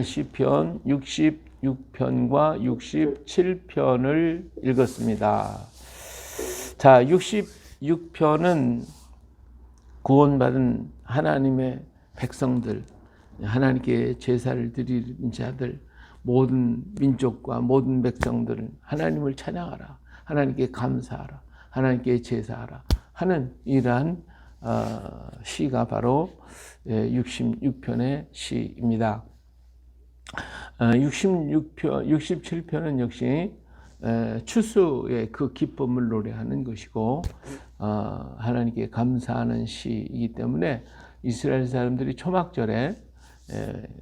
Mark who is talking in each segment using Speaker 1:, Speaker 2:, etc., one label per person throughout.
Speaker 1: 시편 66편과 67편을 읽었습니다. 자, 66편은 구원받은 하나님의 백성들, 하나님께 제사를 드리는 자들, 모든 민족과 모든 백성들은 하나님을 찬양하라, 하나님께 감사하라, 하나님께 제사하라 하는 이러한 시가 바로 66편의 시입니다. 67편은 역시 추수의 그 기쁨을 노래하는 것이고 하나님께 감사하는 시이기 때문에 이스라엘 사람들이 초막절에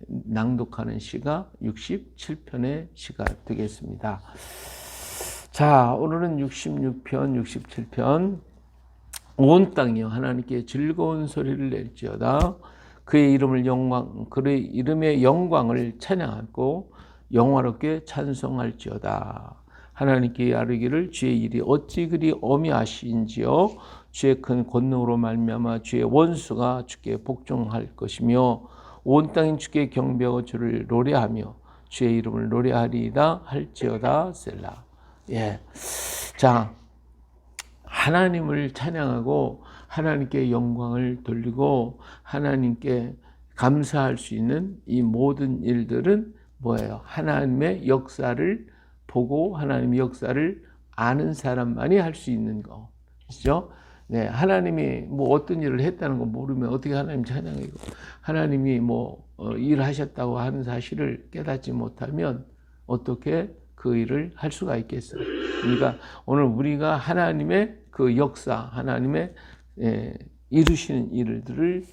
Speaker 1: 낭독하는 시가 67편의 시가 되겠습니다. 자, 오늘은 66편, 67편. 온 땅이여 하나님께 즐거운 소리를 낼지어다. 그의 이름의 영광을 찬양하고 영화롭게 찬송할지어다. 하나님께 아뢰기를 주의 일이 어찌 그리 어미하신지요. 주의 큰 권능으로 말미암아 주의 원수가 주께 복종할 것이며 온 땅인 주께 경배하고 주를 노래하며 주의 이름을 노래하리이다 할지어다. 셀라. 예. 자, 하나님을 찬양하고 하나님께 영광을 돌리고 하나님께 감사할 수 있는 이 모든 일들은 뭐예요? 하나님의 역사를 보고 하나님의 역사를 아는 사람만이 할 수 있는 것이죠. 네, 하나님이 뭐 어떤 일을 했다는 거 모르면 어떻게 하나님 찬양이고 하나님이 뭐 일하셨다고 하는 사실을 깨닫지 못하면 어떻게 그 일을 할 수가 있겠어요? 그러니까 오늘 우리가 하나님의 그 역사, 하나님의 이루시는 일들을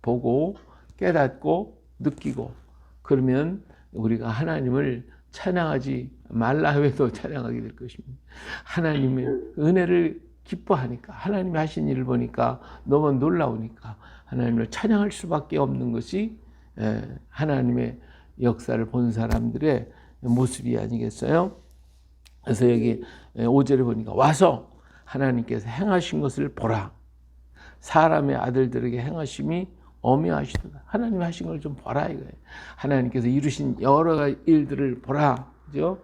Speaker 1: 보고 깨닫고 느끼고 그러면 우리가 하나님을 찬양하지 말라 해도 찬양하게 될 것입니다. 하나님의 은혜를 기뻐하니까 하나님이 하신 일을 보니까 너무 놀라우니까 하나님을 찬양할 수밖에 없는 것이 하나님의 역사를 본 사람들의 모습이 아니겠어요? 그래서 여기 5절에 보니까 와서 하나님께서 행하신 것을 보라. 사람의 아들들에게 행하심이 어미하시도다. 하나님 하신 걸 좀 보라 이거예요. 하나님께서 이루신 여러 일들을 보라. 그죠?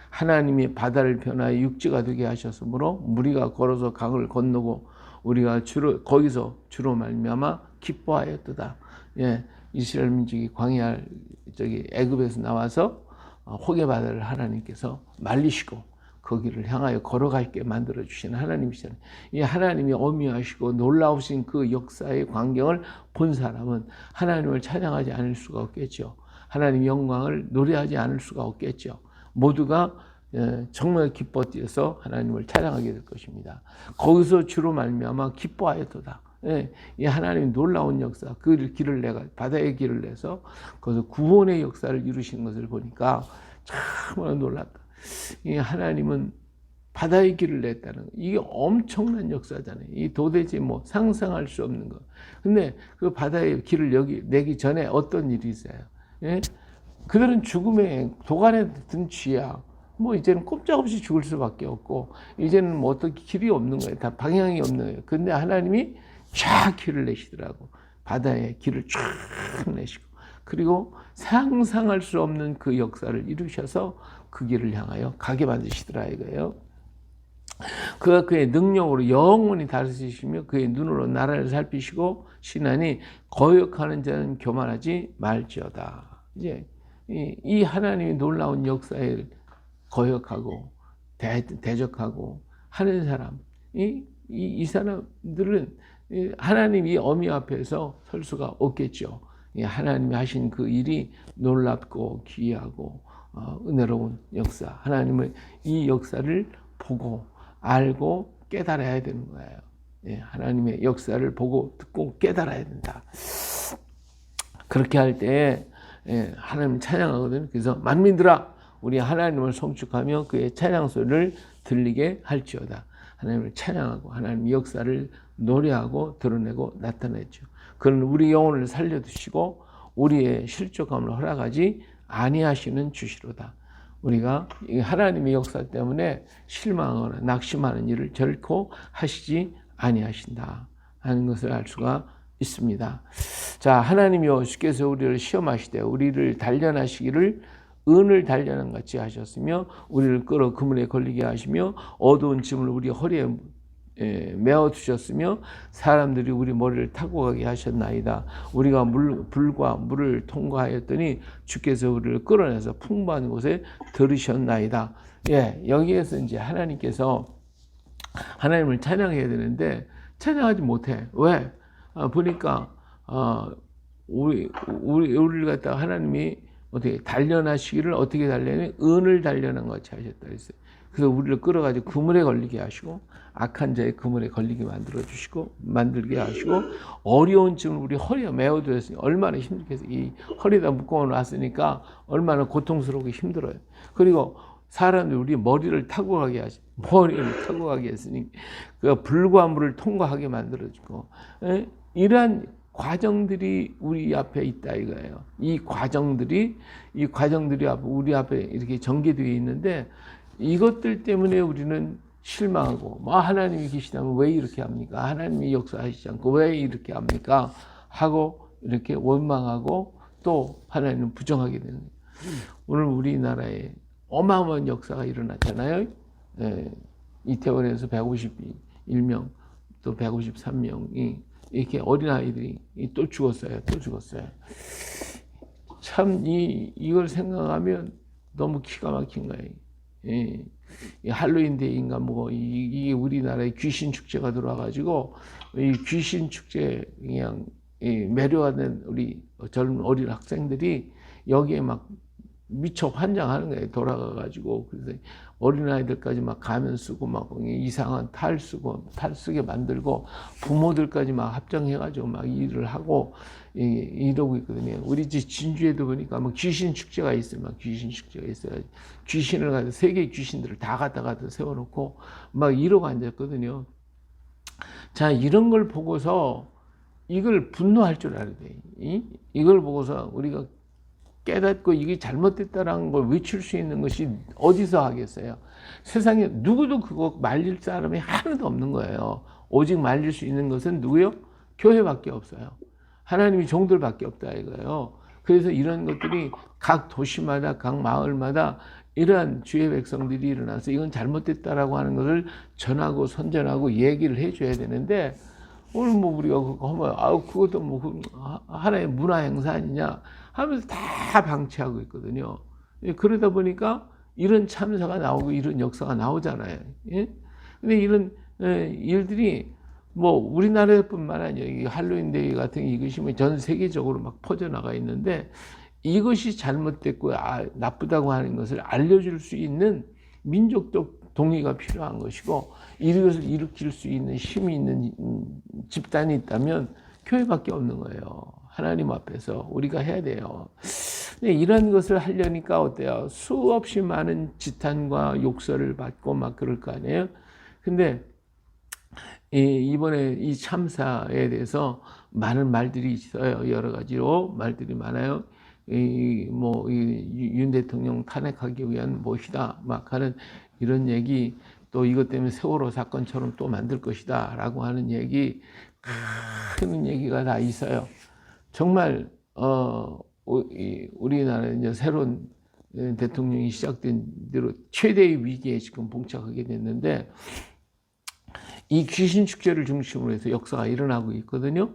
Speaker 1: 하나님이 바다를 변화해 육지가 되게 하셨으므로 무리가 걸어서 강을 건너고 우리가 거기서 주로 말미암아 기뻐하였도다. 예, 이스라엘 민족이 광야 애굽에서 나와서 호계 바다를 하나님께서 말리시고 거기를 향하여 걸어갈게 만들어 주시는 하나님이시잖아요. 이 하나님이 어미하시고 놀라우신 그 역사의 광경을 본 사람은 하나님을 찬양하지 않을 수가 없겠죠. 하나님의 영광을 노래하지 않을 수가 없겠죠. 모두가 정말 기뻐 뛰어서 하나님을 찬양하게 될 것입니다. 거기서 주로 말미암아 기뻐하였도다. 이 하나님의 놀라운 역사, 그 길을 내가 바다의 길을 내서 거기서 구원의 역사를 이루시는 것을 보니까 정말 놀랐다. 이 하나님은 바다의 길을 냈다는 거, 이게 엄청난 역사잖아요. 이 도대체 뭐 상상할 수 없는 거. 근데 그 바다의 길을 여기 내기 전에 어떤 일이 있어요? 예? 그들은 죽음의 도간에 든 쥐야. 뭐 이제는 꼼짝없이 죽을 수밖에 없고 이제는 뭐 어떤 길이 없는 거예요. 다 방향이 없는 거예요. 근데 하나님이 쫙 길을 내시더라고. 바다의 길을 쫙 내시고 그리고 상상할 수 없는 그 역사를 이루셔서 그 길을 향하여 가게 만드시더라 이거예요. 그가 그의 능력으로 영원히 다스리시며 그의 눈으로 나라를 살피시고 신하니 거역하는 자는 교만하지 말지어다. 이제 이 하나님의 놀라운 역사에 거역하고 대적하고 하는 사람, 이 사람들은 하나님이 어미 앞에서 설 수가 없겠죠. 하나님이 하신 그 일이 놀랍고 귀하고 은혜로운 역사, 하나님의 이 역사를 보고 알고 깨달아야 되는 거예요. 하나님의 역사를 보고 듣고 깨달아야 된다. 그렇게 할 때 하나님 찬양하거든요. 그래서 만민들아 우리 하나님을 송축하며 그의 찬양 소리를 들리게 할지어다. 하나님을 찬양하고 하나님의 역사를 노래하고 드러내고 나타냈죠. 그는 우리 영혼을 살려두시고 우리의 실족함을 허락하지 아니하시는 주시로다. 우리가 하나님의 역사 때문에 실망하거나 낙심하는 일을 결코 하시지 아니하신다 하는 것을 알 수가 있습니다. 자, 하나님이여 주께서 우리를 시험하시되 우리를 단련하시기를 은을 단련한 같이 하셨으며 우리를 끌어 그물에 걸리게 하시며 어두운 짐을 우리 허리에 메어 두셨으며 사람들이 우리 머리를 타고 가게 하셨나이다. 우리가 불과 물을 통과하였더니 주께서 우리를 끌어내서 풍부한 곳에 들으셨나이다. 예, 여기에서 이제 하나님께서 하나님을 찬양해야 되는데 찬양하지 못해. 왜? 보니까 우리를 갖다가 하나님이 어떻게 단련하시기를 어떻게 단련해? 은을 단련한 것 같이 하셨다 했어요. 그래서 우리를 끌어가지고 그물에 걸리게 하시고 악한 자의 그물에 걸리게 만들게 하시고 어려운 짐을 우리 허리에 메어두었으니 얼마나 힘들겠어요. 이 허리에다 묶어놨으니까 얼마나 고통스럽고 힘들어요. 그리고 사람들이 우리 머리를 타고 가게 했으니 그 불과 물을 통과하게 만들어주고 이러한 과정들이 우리 앞에 있다 이거예요. 이 과정들이 우리 앞에 이렇게 전개되어 있는데 이것들 때문에 우리는 실망하고 하나님이 계시다면 왜 이렇게 합니까? 하나님이 역사하시지 않고 왜 이렇게 합니까? 하고 이렇게 원망하고 또 하나님은 부정하게 되는 거예요. 오늘 우리나라에 어마어마한 역사가 일어났잖아요. 이태원에서 151명 또 153명이 이렇게 어린아이들이 또 죽었어요. 참 이걸 생각하면 너무 기가 막힌 거예요. 이 할로윈 데이인가 이게 우리나라에 귀신 축제가 들어와가지고 이 귀신 축제 그냥 매료하는 우리 젊은 어린 학생들이 여기에 막 미쳐 환장하는 거예요. 돌아가가지고 그래서 어린아이들까지 막 가면 쓰고 막 이상한 탈 쓰게 만들고 부모들까지 막 합장해가지고 막 일을 하고 이러고 있거든요. 우리 집 진주에도 보니까 뭐 귀신 축제가 있어요. 귀신을 가지고 세계 귀신들을 다 갖다가 세워놓고 막 이러고 앉았거든요. 자, 이런 걸 보고서 이걸 분노할 줄 알아야 돼. 이걸 보고서 우리가 깨닫고 이게 잘못됐다라는 걸 외칠 수 있는 것이 어디서 하겠어요? 세상에 누구도 그거 말릴 사람이 하나도 없는 거예요. 오직 말릴 수 있는 것은 누구요? 교회밖에 없어요. 하나님이 종들밖에 없다 이거예요. 그래서 이런 것들이 각 도시마다 각 마을마다 이러한 주의 백성들이 일어나서 이건 잘못됐다라고 하는 것을 전하고 선전하고 얘기를 해줘야 되는데 오늘 우리가 그거 하면 그것도 하나의 문화 행사 아니냐 하면서 다 방치하고 있거든요. 그러다 보니까 이런 참사가 나오고 이런 역사가 나오잖아요. 근데 이런 일들이 우리나라뿐만 아니라 할로윈 데이 같은 이것이 전 세계적으로 막 퍼져나가 있는데 이것이 잘못됐고 나쁘다고 하는 것을 알려줄 수 있는 민족적 동의가 필요한 것이고 이것을 일으킬 수 있는 힘이 있는 집단이 있다면 교회밖에 없는 거예요. 하나님 앞에서 우리가 해야 돼요. 근데 이런 것을 하려니까 어때요? 수없이 많은 지탄과 욕설을 받고 막 그럴 거 아니에요? 근데 이번에 이 참사에 대해서 많은 말들이 있어요. 여러 가지로 말들이 많아요. 윤 대통령 탄핵하기 위한 것이다 막 하는 이런 얘기, 또 이것 때문에 세월호 사건처럼 또 만들 것이다 라고 하는 얘기, 큰 얘기가 다 있어요. 정말 우리나라는 이제 새로운 대통령이 시작된 대로 최대의 위기에 지금 봉착하게 됐는데 이 귀신 축제를 중심으로 해서 역사가 일어나고 있거든요.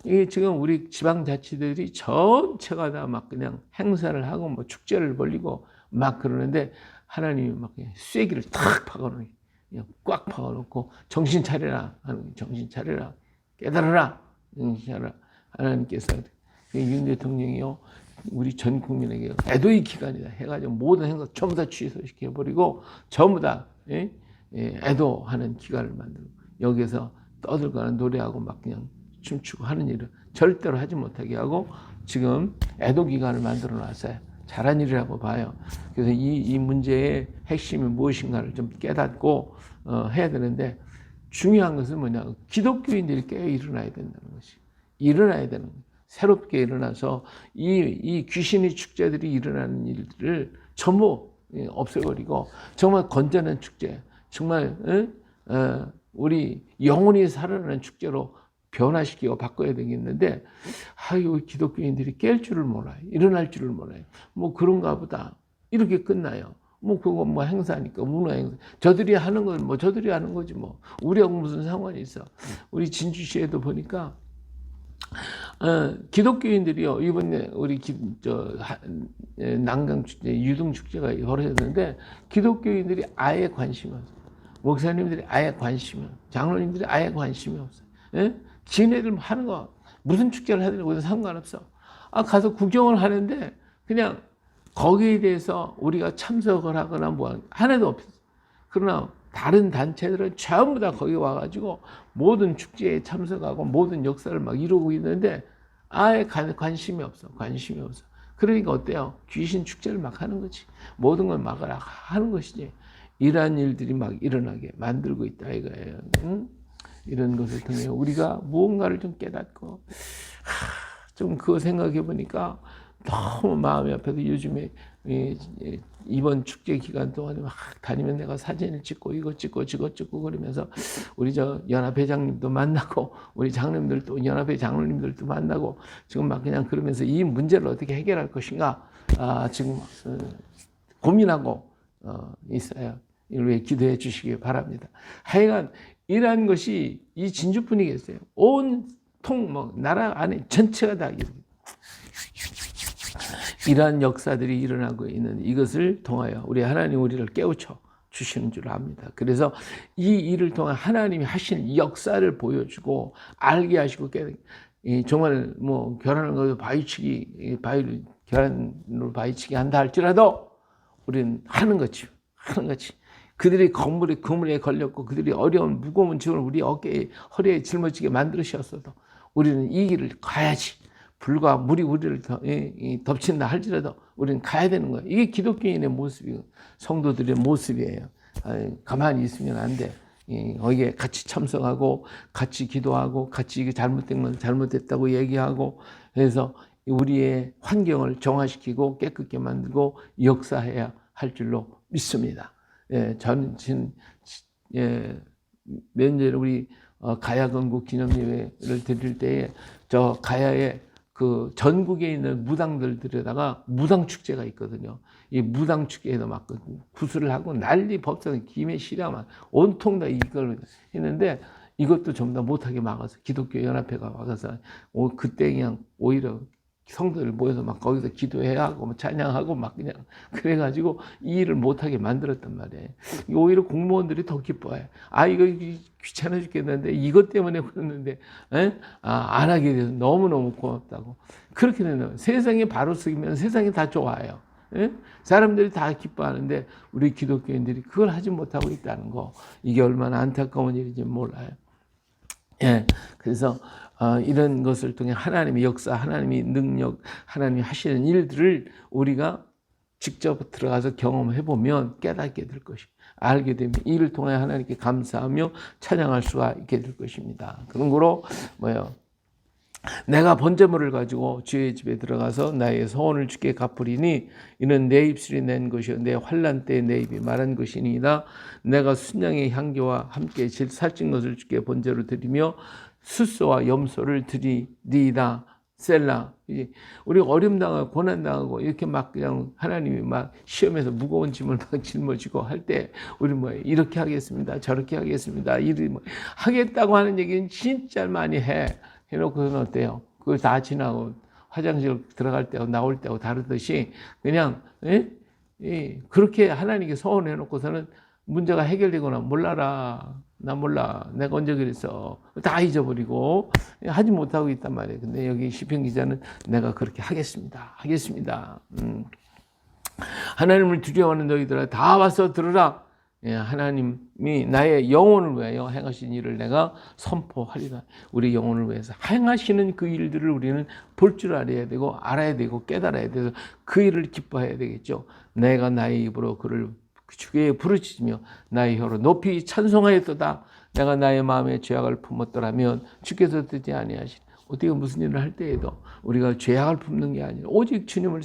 Speaker 1: 이게 지금 우리 지방자치들이 전체가 다 막 그냥 행사를 하고 축제를 벌리고 막 그러는데 하나님이 막 쐐기를 탁 박아놓고 그냥 꽉 박아놓고 정신 차려라 하는, 정신 차려라, 깨달아라, 정신 차려라. 하나님께서 윤 대통령이요 우리 전 국민에게 애도의 기간이다 해가지고 모든 행사 전부 다 취소시켜버리고 전부 다 애도하는 기간을 만들고 여기서 떠들거나 노래하고 막 그냥 춤추고 하는 일을 절대로 하지 못하게 하고 지금 애도 기간을 만들어 놨어요. 잘한 일이라고 봐요. 그래서 이 문제의 핵심이 무엇인가를 좀 깨닫고 해야 되는데 중요한 것은 뭐냐, 기독교인들이 깨어 일어나야 된다는 것이, 일어나야 되는 거예요. 새롭게 일어나서 이 귀신의 축제들이 일어나는 일들을 전부 없애버리고 정말 건전한 축제, 정말 우리 영혼이 살아나는 축제로 변화시키고 바꿔야 되겠는데, 우리 기독교인들이 깰 줄을 몰라요. 일어날 줄을 몰라요. 뭐 그런가 보다. 이렇게 끝나요. 뭐 그거 뭐 행사니까, 문화 행사. 저들이 하는 건 뭐 저들이 하는 거지 뭐. 우리하고 무슨 상관이 있어. 우리 진주시에도 보니까 기독교인들이요, 이번에 우리 난강 축제, 유등 축제가 벌어졌는데, 기독교인들이 아예 관심이 없어요. 목사님들이 아예 관심이 없어요. 장로님들이 아예 관심이 없어요. 예? 지네들 하는 거, 무슨 축제를 하더라도 상관없어. 가서 구경을 하는데, 그냥 거기에 대해서 우리가 참석을 하거나 뭐, 하나도 없어. 그러나, 다른 단체들은 전부 다 거기 와가지고 모든 축제에 참석하고 모든 역사를 막 이루고 있는데 아예 관심이 없어. 관심이 없어. 그러니까 어때요? 귀신 축제를 막 하는 거지. 모든 걸 막 하는 것이지. 이러한 일들이 막 일어나게 만들고 있다 이거예요. 응? 이런 것을 통해 우리가 무언가를 좀 깨닫고 좀 그거 생각해 보니까 너무 마음이 아파서 요즘에 이번 축제 기간 동안에 막 다니면 내가 사진을 찍고 이거 찍고 저거 찍고 그러면서 우리 저 연합회장님도 만나고 우리 장로님들도 연합회 장로님들도 만나고 지금 막 그냥 그러면서 이 문제를 어떻게 해결할 것인가 지금 고민하고 있어요. 이걸 위해 기도해 주시기 바랍니다. 하여간 이러한 것이 이 진주뿐이겠어요. 온통 뭐 나라 안에 전체가 다 이러한 역사들이 일어나고 있는 이것을 통하여 우리 하나님 우리를 깨우쳐 주시는 줄 압니다. 그래서 이 일을 통해 하나님이 하시는 역사를 보여주고 알게 하시고 정말 뭐 결혼하는 것도 결혼으로 바위치기 한다 할지라도 우리는 하는 거지. 그들이 그물에 걸렸고 그들이 어려운 무거운 짐을 우리 어깨에 허리에 짊어지게 만들으셨어도 우리는 이 길을 가야지. 불과 물이 우리를 덮친다 할지라도 우리는 가야 되는 거예요. 이게 기독교인의 모습이고 성도들의 모습이에요. 가만히 있으면 안 돼. 거기에 같이 참석하고 같이 기도하고 같이 이게 잘못된 건 잘못됐다고 얘기하고 그래서 우리의 환경을 정화시키고 깨끗게 만들고 역사해야 할 줄로 믿습니다. 저는 면제를 우리 가야 건국 기념예배를 드릴 때에 저 가야에 그 전국에 있는 무당들 들여다가 무당 축제가 있거든요. 이 무당 축제에도 막 구슬을 하고 난리 법상 김에 시려만 온통 다 이걸 했는데 이것도 전부 다 못하게 막아서 기독교 연합회가 막아서 그때 그냥 오히려 성도들 모여서 막 거기서 기도해야 하고 뭐 찬양하고 막 그냥 그래가지고 이 일을 못하게 만들었단 말이에요. 오히려 공무원들이 더 기뻐해. 이거 귀찮아 죽겠는데 이것 때문에 그랬는데 안 하게 돼서 너무너무 고맙다고. 그렇게 되면 세상에 바로 쓰면 세상이 다 좋아요. 사람들이 다 기뻐하는데 우리 기독교인들이 그걸 하지 못하고 있다는 거, 이게 얼마나 안타까운 일인지 몰라요. 그래서 이런 것을 통해 하나님의 역사, 하나님의 능력, 하나님이 하시는 일들을 우리가 직접 들어가서 경험해 보면 깨닫게 될 것이고 알게 되면 이를 통해 하나님께 감사하며 찬양할 수가 있게 될 것입니다. 그런 거로 내가 번제물을 가지고 주의 집에 들어가서 나의 소원을 주께 갚으리니 이는 내 입술이 낸 것이요 내 환난 때에 내 입이 말한 것이니이다. 내가 순양의 향기와 함께 살찐 것을 주께 번제로 드리며 숫소와 염소를 드리리이다. 셀라. 우리 어려움당하고 고난당하고 이렇게 막 그냥 하나님이 막 시험에서 무거운 짐을 막 짊어지고 할 때 우리 이렇게 하겠습니다. 저렇게 하겠습니다. 하겠다고 하는 얘기는 진짜 많이 해놓고서는 어때요? 그걸 다 지나고 화장실 들어갈 때하고 나올 때하고 다르듯이 그냥 그렇게 하나님께 소원해놓고서는 문제가 해결되거나 몰라라. 나 몰라. 내가 언제 그랬어. 다 잊어버리고 하지 못하고 있단 말이에요. 근데 여기 시편 기자는 내가 그렇게 하겠습니다. 하나님을 두려워하는 너희들아 다 와서 들으라. 하나님이 나의 영혼을 위하여 행하신 일을 내가 선포하리라. 우리 영혼을 위해서 행하시는 그 일들을 우리는 볼 줄 알아야 되고 알아야 되고 깨달아야 돼서 그 일을 기뻐해야 되겠죠. 내가 나의 입으로 그를 주께 부르짖으며 나의 혀로 높이 찬송하였도다. 내가 나의 마음에 죄악을 품었더라면 주께서 듣지 아니하시리. 어떻게 무슨 일을 할 때에도 우리가 죄악을 품는 게 아니라 오직 주님을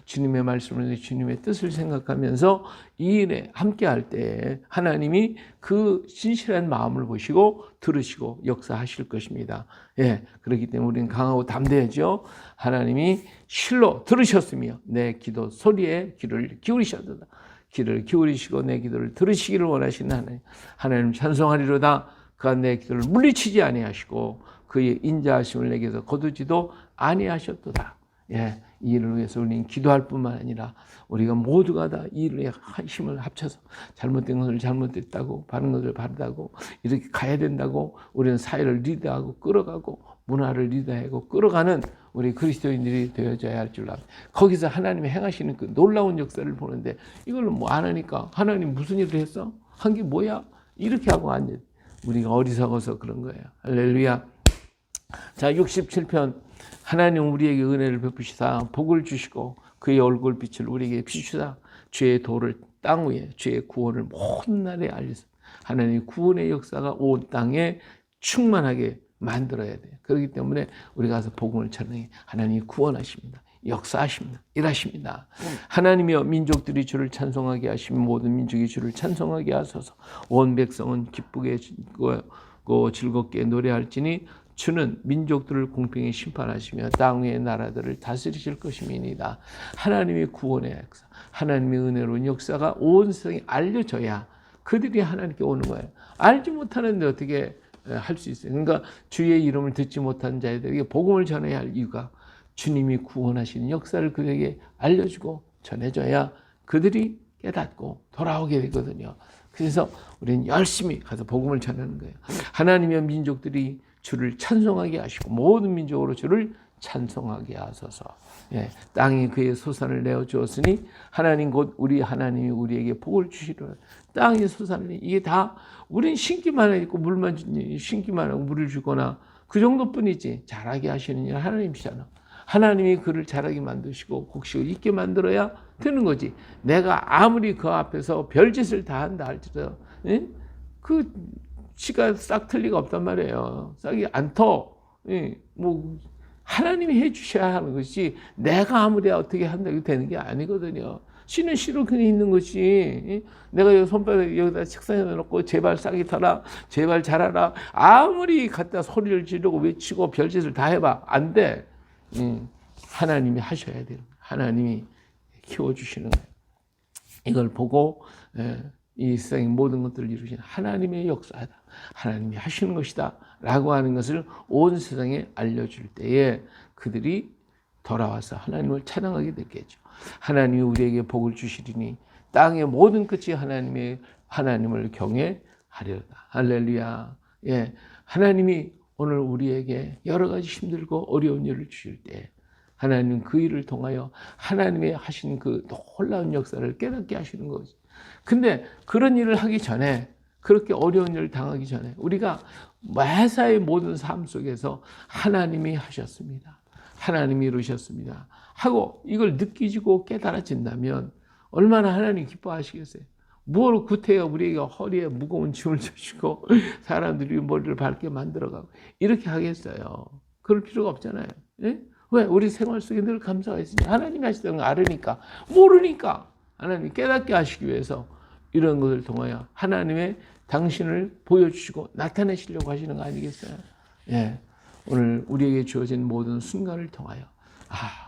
Speaker 1: 주님의 말씀을, 주님의 뜻을 생각하면서 이 일에 함께 할 때 하나님이 그 진실한 마음을 보시고 들으시고 역사하실 것입니다. 예, 그렇기 때문에 우리는 강하고 담대하죠. 하나님이 실로 들으셨으며 내 기도 소리에 귀를 기울이셨도다. 귀를 기울이시고 내 기도를 들으시기를 원하시는 하나님. 하나님 찬송하리로다. 그가 내 기도를 물리치지 아니하시고 그의 인자하심을 내게서 거두지도 아니하셨도다. 예, 이 일을 위해서 우리는 기도할 뿐만 아니라 우리가 모두가 다 이 일에 힘을 합쳐서 잘못된 것을 잘못됐다고, 바른 것을 바르다고 이렇게 가야 된다고 우리는 사회를 리드하고 끌어가고 문화를 리드하고 끌어가는 우리 그리스도인들이 되어져야 할 줄 압니다. 거기서 하나님이 행하시는 그 놀라운 역사를 보는데 이걸로 뭐 안 하니까 하나님 무슨 일을 했어? 한 게 뭐야? 이렇게 하고 앉아. 우리가 어리석어서 그런 거예요. 할렐루야. 자, 67편. 하나님 우리에게 은혜를 베푸시사 복을 주시고 그의 얼굴빛을 우리에게 비추사 죄의 도를 땅 위에 죄의 구원을 모든 날에 알리사. 하나님의 구원의 역사가 온 땅에 충만하게 만들어야 돼요. 그렇기 때문에 우리가 가서 복음을 전해 하나님이 구원하십니다. 역사하십니다. 일하십니다. 하나님이여 민족들이 주를 찬송하게 하시며 모든 민족이 주를 찬송하게 하소서. 온 백성은 기쁘게 즐겁게 노래할지니 주는 민족들을 공평히 심판하시며 땅 위의 나라들을 다스리실 것임이니이다. 하나님의 구원의 역사, 하나님의 은혜로운 역사가 온 세상에 알려져야 그들이 하나님께 오는 거예요. 알지 못하는데 어떻게 할 수 있어요? 그러니까 주의 이름을 듣지 못한 자들에게 복음을 전해야 할 이유가 주님이 구원하시는 역사를 그들에게 알려주고 전해줘야 그들이 깨닫고 돌아오게 되거든요. 그래서 우리는 열심히 가서 복음을 전하는 거예요. 하나님의 민족들이 주를 찬송하게 하시고 모든 민족으로 주를 찬송하게 하소서. 예, 땅이 그의 소산을 내어 주었으니 하나님 곧 우리 하나님이 우리에게 복을 주시리라. 땅의 소산을 이게 다 우린 신기만 하고 물만 신기만 하고 물을 주거나 그 정도뿐이지 자라게 하시는 일 하나님이시잖아. 하나님이 그를 자라게 만드시고 곡식을 있게 만들어야 되는 거지. 내가 아무리 그 앞에서 별짓을 다 한다 할지라도 예? 그 씨가 싹 틀 리가 없단 말이에요. 싹이 안 터. 예? 뭐 하나님이 해주셔야 하는 것이 내가 아무리 어떻게 한다고 되는 게 아니거든요. 씨는 씨로 그냥 있는 것이 내가 여기 손바닥 여기다 책상에 놓고 제발 싹이 터라 제발 자라라 아무리 갖다 소리를 지르고 외치고 별짓을 다 해봐 안 돼. 하나님이 하셔야 돼요. 하나님이 키워주시는 거예요. 이걸 보고 이 세상의 모든 것들을 이루시는 하나님의 역사다. 하나님이 하시는 것이다 라고 하는 것을 온 세상에 알려줄 때에 그들이 돌아와서 하나님을 찬양하게 되겠죠. 하나님이 우리에게 복을 주시리니 땅의 모든 끝이 하나님을 경외하리로다. 할렐루야. 예, 하나님이 오늘 우리에게 여러 가지 힘들고 어려운 일을 주실 때 하나님은 그 일을 통하여 하나님의 하신 그 놀라운 역사를 깨닫게 하시는 거지. 근데 그런 일을 하기 전에 그렇게 어려운 일을 당하기 전에 우리가 매사의 모든 삶 속에서 하나님이 하셨습니다. 하나님이 이루셨습니다. 하고 이걸 느끼고 깨달아진다면 얼마나 하나님 기뻐하시겠어요. 뭘 구태여 우리에게 허리에 무거운 짐을 주시고 사람들이 머리를 밝게 만들어가고 이렇게 하겠어요. 그럴 필요가 없잖아요. 예? 왜? 우리 생활 속에 늘 감사가 있으니 하나님이 하시다는 걸 알으니까 모르니까 하나님이 깨닫게 하시기 위해서 이런 것을 통하여 하나님의 당신을 보여주시고 나타내시려고 하시는 거 아니겠어요? 예. 오늘 우리에게 주어진 모든 순간을 통하여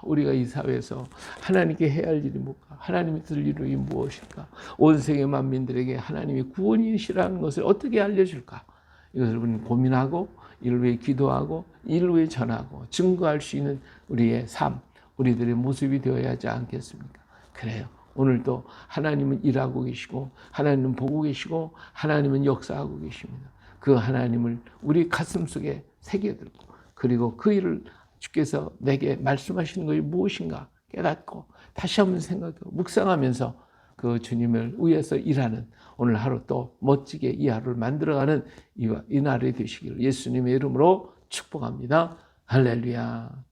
Speaker 1: 우리가 이 사회에서 하나님께 해야 할 일이 뭘까? 하나님이 들 일이 무엇일까? 온 세계 만민들에게 하나님이 구원이시라는 것을 어떻게 알려줄까? 이것을 우리는 고민하고 이를 위해 기도하고 이를 위해 전하고 증거할 수 있는 우리의 삶, 우리들의 모습이 되어야 하지 않겠습니까? 그래요. 오늘도 하나님은 일하고 계시고 하나님은 보고 계시고 하나님은 역사하고 계십니다. 그 하나님을 우리 가슴 속에 새겨들고 그리고 그 일을 주께서 내게 말씀하시는 것이 무엇인가 깨닫고 다시 한번 생각하고 묵상하면서 그 주님을 위해서 일하는 오늘 하루 또 멋지게 이 하루를 만들어가는 이 날이 되시기를 예수님의 이름으로 축복합니다. 할렐루야.